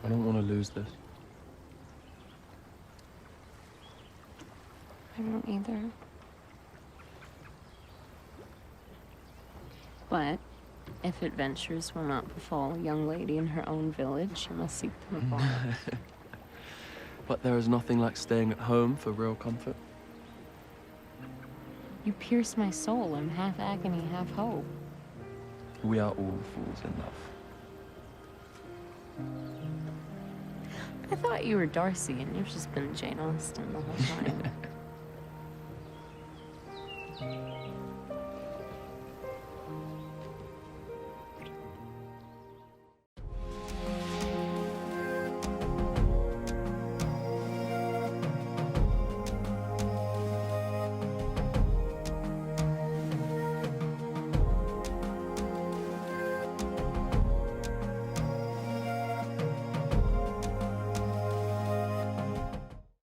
I don't want to lose this. I don't either. But if adventures will not befall a young lady in her own village, she must seek them abroad. But there is nothing like staying at home for real comfort. You pierce my soul. I'm half agony, half hope. We are all fools in love. I thought you were Darcy, and you've just been Jane Austen the whole time.